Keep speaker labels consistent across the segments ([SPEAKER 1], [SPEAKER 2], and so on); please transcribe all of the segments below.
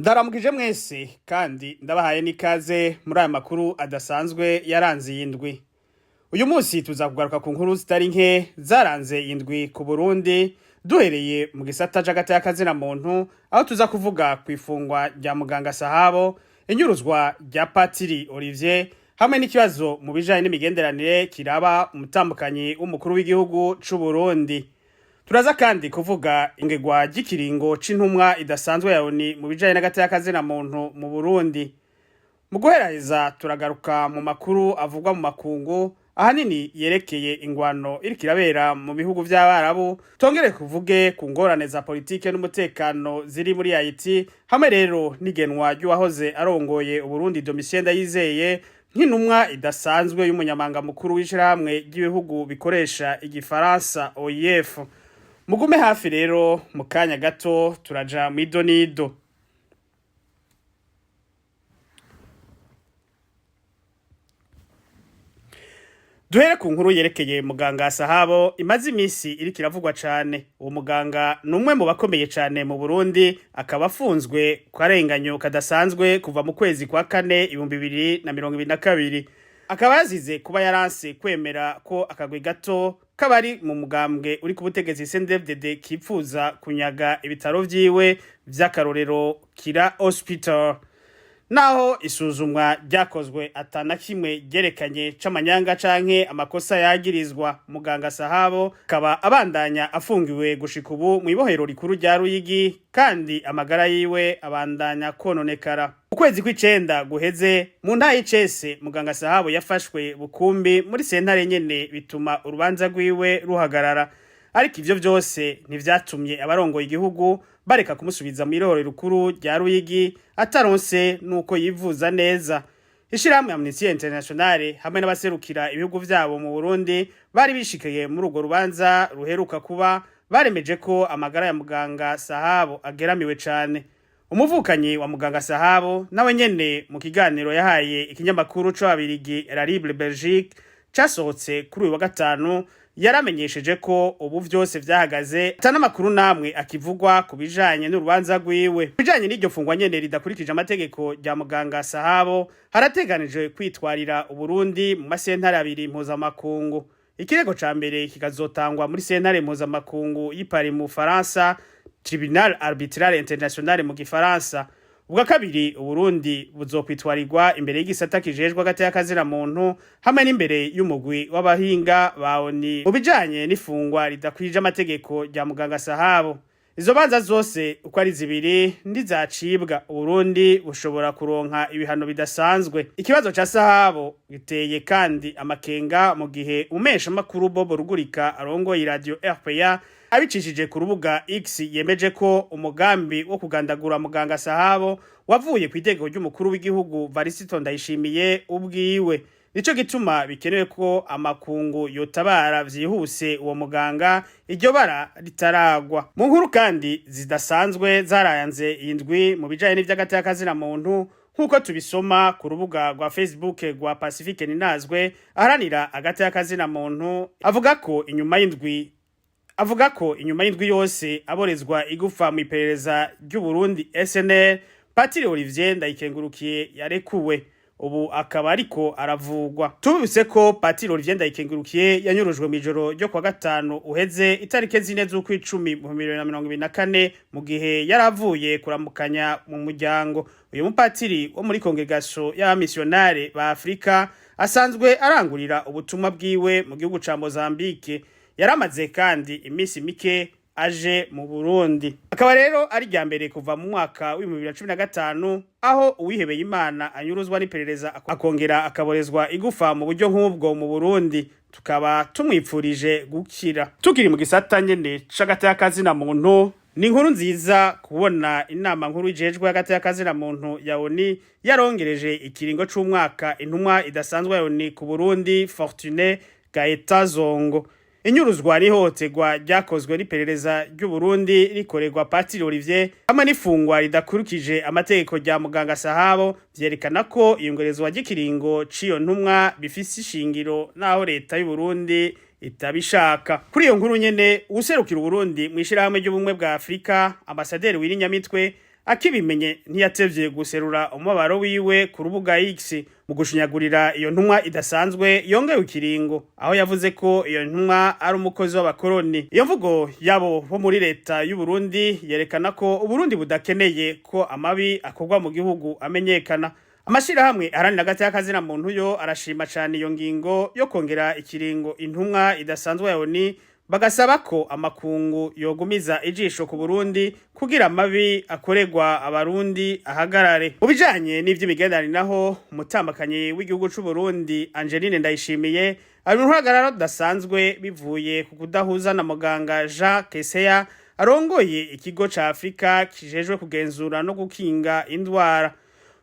[SPEAKER 1] Ndaramukije mwese kandi ndabahaye n'ikaze muri aya makuru adasanzwe yaranze iyi ndwi. Uyu munsi tuza kugaruka ku nkuru zitari nke zaranze iyi ndwi ku Burundi, duhereye mu gisata c'agati y'akazina muntu, aho tuza kuvuga ku ifungwa rya muganga Sahabo, inyuruzwa rya Patiri Olivier, hamwe n'ikibazo mu bijanye n'imigenderanire kiraba umutambukanyi w'umukuru w'igihugu c'u Burundi. Turaza kandi kuvuga ingegwa ry'ikiringo c'intumwa idasanzwe ya ONU mu bijanye n'agati y'akazina muntu mu Burundi. Mu guheraheza turagaruka mu makuru avugwa mu makungu, ahanini yerekeye ingwano iriko irabera mu bihugu vy'Abarabu, tongere kuvuge ku ngorane za politike n'umutekano ziri muri Haiti, hamwe rero n'igenwa ry'uwahoze arongoye Uburundi Domitien Ndayizeye nk'intumwa idasanzwe y'umunyamabanga mukuru w'ishirahamwe ry'ibihugu bikoresha igifaransa OIF. Mugume hafi rero, mu kanya gato turaja mw'idonido. Duhere ku nkuru yerekeye muganga Sahabo imaze imisi iriko iravugwa cane. Uwo muganga numwe mu bakomeye cane mu Burundi, akaba afunzwe ku karenganyo kadasanzwe kuva mu kwezi kwa kane 2022. Akaba yazize kuba yaranse kwemera ko akagwi gato kabari mu mugambwe uri ku butegetsi CNDD-FDD kipfuza kunyaga ibitaro vyiwe vy'akarorero Kira Hospital. Naho isuzumwa ryakozwe atana kimwe ryerekanye c'amanyanga canke amakosa yagirizwa, muganga Sahabo akaba abandanya afungiwe gushika ubu mw'ibohero rikuru rya Ruyigi, kandi amagara yiwe abandanya kononekara. Ukwezi kw'icenda guheze mu ntara y'Icese, muganga Sahabo yafashwe bukumbi muri sentare nyene, bituma urubanza rwiwe ruhagarara. Ariko ivyo vyose ntivyatumye abarongoye igihugu bareka kumusubiza mw'irohero rikuru rya Ruyigi ataronse nuko yivuza neza. Ishirahamwe Amnesty International hamwe n'abaserukira ibihugu vyabo mu Burundi bari bishikiye muri urwo rubanza ruheruka kuba, baremeje ko amagara ya muganga Sahabo ageramiwe cane. Umuvukanyi wa muganga Sahabo nawe nyene mu kiganiro yahaye ikinyamakuru c'Ababirigi La Libre Belgique casohotse kuri uyu wa gatanu, yaramenyesheje ko ubu vyose vyahagaze, atana makuru namwe akivugwa ku bijanye n'urubanza rwiwe. Bijanye n'iryo fungwa nyene ridakurikije amategeko rya muganga Sahabo, harateganijwe kwitwarira Uburundi mu masentare abiri mpuzamakungu. Ikirego ca mbere kikazotangwa muri sentare mpuzamakungu y'i Paris mu Faransa, Tribunal Arbitral International mu Gifaransa. Ubwa kabiri Uburundi buzokwitwarirwa imbere y'igisata kijejwe agati y'akazina muntu, hamwe n'imbere y'umugwi w'abahinga ba ONU mu bijanye n'ifungwa ridakwije amategeko rya muganga Sahabo. Izo banza zose uko ari zibiri ndizacibwa, Uburundi bushobora kuronka ibihano bidasanzwe. Ikibazo ca Sahabo giteye kandi amakenga mu gihe umesha makuru Bobo Rugurika arongoye radio RPA abicishije ku rubuga X yemeje ko umugambi wo kugandagura muganga Sahabo wavuye ku itegeko ry'umukuru w'igihugu Varisito Ndayishimiye ubwiwe. Nico gituma bikenewe ko amakungu yotabara vyihuse uwo muganga iryo bara ritaragwa. Mu nkuru kandi zidasanzwe zarayanze indwi mu bijanye n'ivy'agati y'akazina muntu, nkuko tubisoma ku rubuga rwa Facebook rwa Pacifique Ninazwe aharanira agati y'akazina muntu, avuga ko inyuma y'indwi yose aborezwa igufa mu iperereza ry'u Burundi SNL, Patiri Olivier Ndayikengurukiye yarekuwe. Ubu akaba ariko aravugwa. Tubibutse ko Patiri Olivier Ndayikengurukiye yanyurujwe mw'ijoro ryo kwa gatanu uheze itarike zine z'ukwicumi mu 2024 mu gihe yaravuye kuramukanya mu muryango. Uyu mupatiri wo muri Congregation y'abamissionnaire ba Afrika asanzwe arangurira ubutumwa bwiwe mu gihugu ca Mozambique. Yaramaze kandi imisi mike aje mu Burundi. Akaba rero ari rya mbere kuva mu mwaka wa 2015 aho uwihebeye Imana anyuruzwa n'iperereza akongera akaborezwa igufa mu buryo nk'ubwo mu Burundi. Tukaba tumwipfurije gukira. Tukiri mu gisata nyene c'agati y'akazina muntu, ni inkuru nziza kubona inama nkuru ijejwe y'agati y'akazina muntu ya ONU yarongereje ikiringo c'umwaka intumwa idasanzwe ya ONU ku Burundi Fortune Gaeta Zongo. Inyuruzwa n'ihohoterwa ryakozwe n'iperereza ry'u Burundi rikorerwa Patiri Olivier hamwe n'ifungwa ridakurikije amategeko rya muganga Sahabo vyerekana ko iyongerezwa ry'ikiringo c'iyo ntumwa bifise ishingiro naho leta y'u Burundi itabishaka. Kuri iyo nkuru nyene userukira Burundi mw'ishirahamwe ry'ubumwe bwa Afrika, Ambasaderi Wirinyamitwe akibimenye ntiyatevye guserura umubabaro wiwe ku rubuga X mu gushinyagurira iyo ntumwa idasanzwe yongewe ikiringo, aho yavuze ko iyo ntumwa ari umukozi w'abakoroni. Iyo mvugo yabo bo muri leta y'u Burundi yerekana ko Uburundi budakeneye ko amabi akorwa mu gihugu amenyekana. Amashirahamwe aharanira hagati y'akazina muntu yo arashima cane iyo ngingo yo kongera ikiringo intumwa idasanzwe ya ONU, bagasaba ko amakungu yogumiza ijisho ku Burundi kugira amabi akorerwa abarundi ahagarare. Mu bijanye n'ivy'imigenderanire naho umutambakanyi w'igihugu c'u Burundi Angeline Ndayishimiye ari mu ruhagarara rudasanzwe bivuye ku kudahuza na muganga Jean Keseya arongoye ikigo ca Afrika kijejwe kugenzura no gukinga indwara.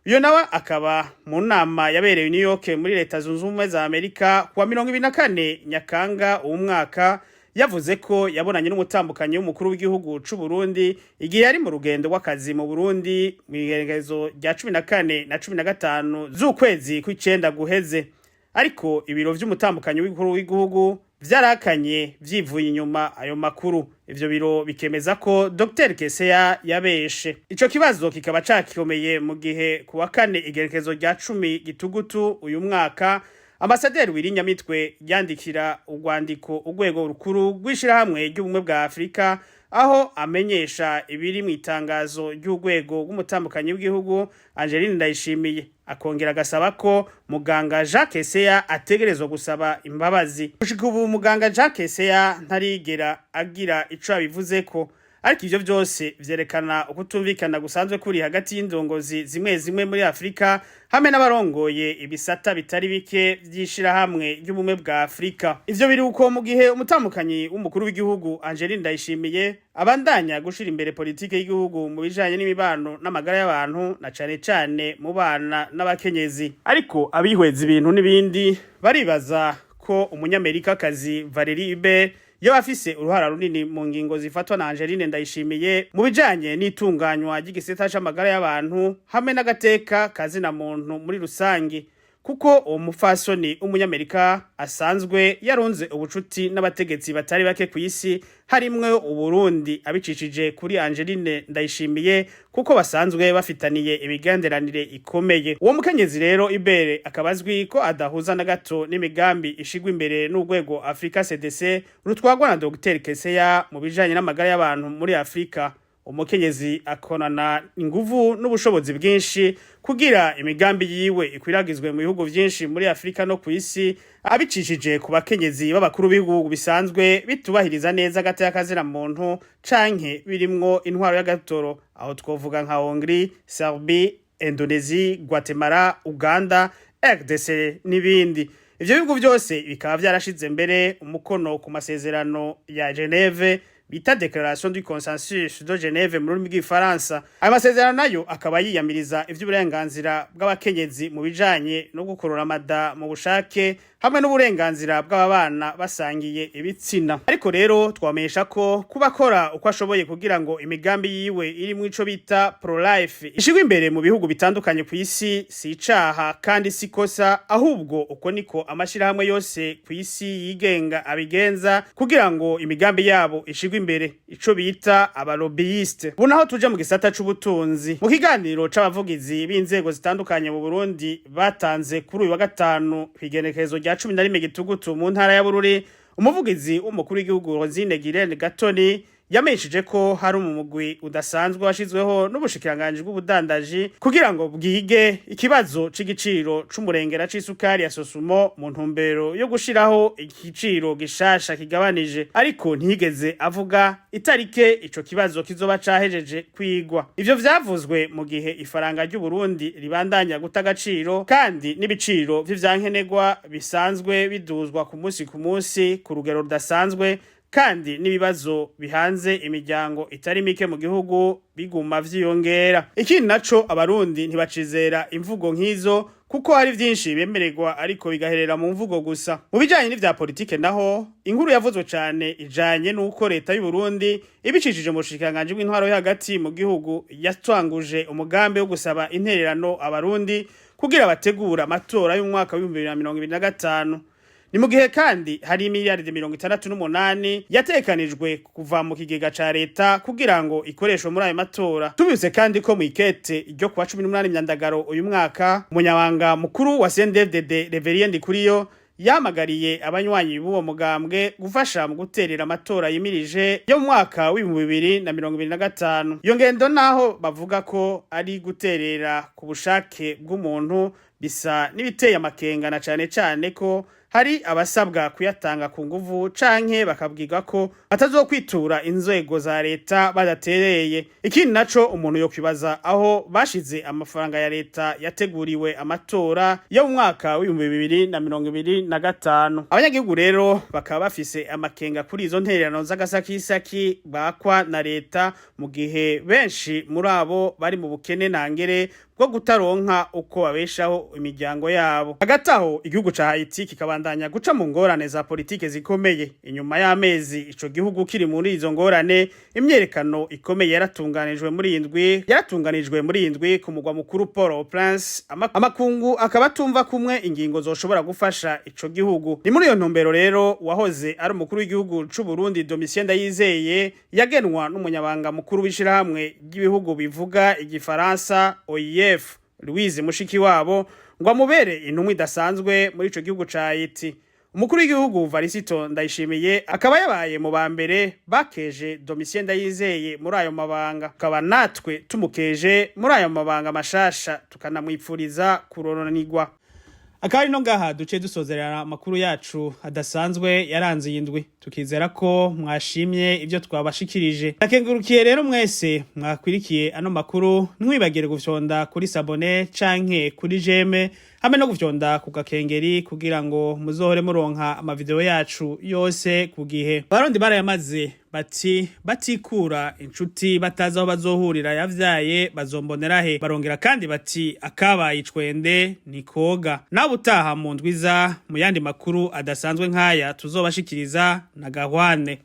[SPEAKER 1] Uyo nawe akaba mu nama yabereye New York muri leta zunze ubumwe za Amerika kuwa 24 Nyakanga uwu mwaka, yavuze ko yabonanye n'umutambukanyi w'umukuru w'igihugu c'u Burundi igihe yari mu rugendo rw'akazi mu Burundi mu igerekezo rya 14 na 15 z'ukwezi kw'icenda guheze. Ariko ibiro vy'umutambukanyi w'umukuru w'igihugu vyarakanye vyivuye inyuma ayo makuru. Ivyo biro bikemeza ko Dr Keseya yabeshe. Ico kibazo kikaba cakikomeye mu gihe kuwa kane igerekezo rya 10 Gitugutu uyu mwaka Ambasaderi Wirinyamitwe yandikira urwandiko urwego rukuru rw'ishirahamwe ry'ubumwe bwa Afrika, aho amenyesha ibiri mu itangazo ry'urwego rw'umutambukanyi w'igihugu Angeline Ndayishimiye, akongera agasaba ko muganga Jean Keseya ategerezwa gusaba imbabazi. Gushika ubu muganga Jean Keseya ntarigera agira ico abivuzeko, ariko ivyo vyose vyerekana ukutumvikana gusanzwe kuri hagati y'indongozi zimwe zimwe muri Afrika hamwe n'abarongoye ibisata bitari bike vy'ishirahamwe ry'ubumwe bwa Afrika. Ivyo biri uko mu gihe umutambukanyi w'umukuru w'igihugu Angeline Ndayishimiye abandanya gushira imbere politike y'igihugu mu bijanye n'imibano n'amagara y'abantu na cane cane mu bana n'abakenyezi. Ariko abihweza ibintu n'ibindi baribaza ko umunyamerikakazi Valerie Hubert yo afise uruhara runini mu ngingo zifatwa na Angeline Ndayishimiye mu bijanye n'itunganywa ry'igisata c'amagara y'abantu hamwe n'agateka kazina muntu muri rusangi, kuko uwo mufasoni umunyamerika asanzwe yarunze ubucuti n'abategetsi batari bake ku isi harimwe Uburundi abicishije kuri Angeline Ndayishimiye, kuko basanzwe bafitaniye imigenderanire ikomeye. Uwo mukenyezi rero Ibere akabazwi ko adahuza na gato n'imigambi ishigwa imbere n'urwego Afrika CDC rutwagwa na Dr Keseya mu bijanye n'amagara y'abantu muri Afrika. Umukenyezi akonana inguvu n'ubushobozi bwinshi kugira imigambi yiwe ikwiragizwe mu bihugu vyinshi muri Afrika no ku isi, abicishije ku bakenyezi b'abakuru b'ibihugu bisanzwe bitubahiriza neza agateka kazina muntu canke birimwo intwaro y'agatoro, aho twovuga nka Hongrie, Serbie, Indonesia, Guatemala, Uganda, RDC n'ibindi. Ivyo bihugu vyose bikaba vyarashize mbere umukono ku masezerano ya Geneve bita Declaration du Consensus de Geneve mu rurimi rw'ifaransa. Ayo masezerano nayo akaba yiyamiriza ivy'uburenganzira bw'abakenyezi mu bijanye no gukorora amada mu bushake hamwe n'uburenganzira bw'abana basangiye ibitsina. Ariko rero twamenyesha ko kubakora uko ashoboye kugira ngo imigambi yiwe iri mu ico bita pro life ishigwe imbere mu bihugu bitandukanye ku isi si icaha kandi si kosa, ahubwo uko niko amashirahamwe yose ku isi yigenga abigenza kugira ngo imigambi yabo ishigwe imbere, ico bita abalobbyiste. Bunaho tuje mu gisata c'ubutunzi, mu kiganiro c'abavugizi b'inzego zitandukanye mu Burundi batanze kuri uyu wa gatanu kwigenekezo rya 11 Gitugutu mu ntara ya Bururi, umuvugizi w'umukuru w'igihugu Rosine Girene Gatoni yamenyesheje ko hari umugwi udasanzwe washizweho n'ubushikiranganje bw'ubudandaji kugira ngo bwige ikibazo c'igiciro c'umurengera c'isukari ya Sosumo mu ntumbero yo gushiraho igiciro gishasha kigabanije, ariko ntiyigeze avuga itarike ico kibazo kizoba cahejeje kwigwa. Ivyo vyavuzwe mu gihe ifaranga ry'u Burundi ribandanya guta agaciro kandi n'ibiciro vy'ivyankenerwa bisanzwe biduzwa ku munsi ku rugero rudasanzwe, kandi n'ibibazo bihanze imiryango itari mike mu gihugu biguma vyiyongera. Ikindi naco abarundi ntibacizera imvugo nk'izo kuko hari vyinshi bemererwa ariko bigaherera mu mvugo gusa. Mu bijanye n'ivya politike naho inkuru yavuzwe cane ijanye n'uko leta y'u Burundi ibicishije mu bushikiranganje bw'intwaro yo hagati mu gihugu yatwanguje umugambi wo gusaba intererano abarundi kugira bategura amatora y'umwaka wa 2025. ni mu gihe kandi hari miliyaridi 68 yatekanijwe kuva mu kigega ca leta kugira ngo ikoreshwe muri ayo matora. Tubibutse kandi ko mu ikete ryo kuwa 18 Myandagaro uyu mwaka umunyabanga mukuru wa CNDD-FDD Reverien Ndikuriyo yamagariye abanywanyi b'uwo mugambwe gufasha mu guterera amatora yimirije yo mu mwaka w'2025. Iyo ngendo naho bavuga ko ari guterera ku bushake bw'umuntu bisa n'ibiteye amakenga na cane ko hari abasabwa kuyatanga ku nguvu canke bakabwirwa ko batazokwitura inzego za leta badatereye. Ikindi naco umuntu yo kwibaza aho bashize amafaranga ya leta yateguriwe amatora yo mu mwaka w'2025. Abanyagihugu rero bakaba bafise amakenga kuri izo ntererano z'agasakisaki bakwa na leta mu gihe benshi muri abo bari mu bukene ntangere bwo gutaronka uko babeshaho imiryango yabo. Hagati aho igihugu ca Haiti kikabandanya guca mu ngorane za politike zikomeye. Inyuma y'amezi ico gihugu kiri muri izo ngorane, imyerekano ikomeye yaratunganijwe muri indwi ku mugwa mukuru Port-au-Prince. Amakungu akaba atumva kumwe ingingo zoshobora gufasha ico gihugu. Ni muri iyo ntumbero rero wahoze ari umukuru w'igihugu c'u Burundi Domitien Ndayizeye yagenwa n'umunyabanga mukuru w'ishirahamwe ry'ibihugu bivuga igifaransa OIF Louise Mushikiwabo ngo amubere intumwa idasanzwe muri ico gihugu ca Haiti. Umukuru w'igihugu Varisito Ndayishimiye akaba yabaye mu bambere bakeje Domitien Ndayizeye muri ayo mabanga. Akaba natwe tumukeje muri ayo mabanga mashasha tukanamwipfuriza kuroranirwa. Akari no ngaha duce dusozerera amakuru yacu adasanzwe yaranze yindwi. Tukizera ko mwashimye ivyo twabashikirije. Nakengurukiye rero mwese mwakwirikiye ano makuru, ntimwibagire gufyonda kuri sabone canke kuri jeme hamwe no gufyonda ku gakengeri kugira ngo muzohore muronka amavideo yacu yose ku gihe. Barundi barayamaze bati batikura inshuti batazi aho bazohurira yavyaye bazombonera he. Barongera kandi bati akabaye icwende ni koga. Nawe utaha mu ndwiza mu yandi makuru adasanzwe nkaya tuzobashikiriza na Gahwane.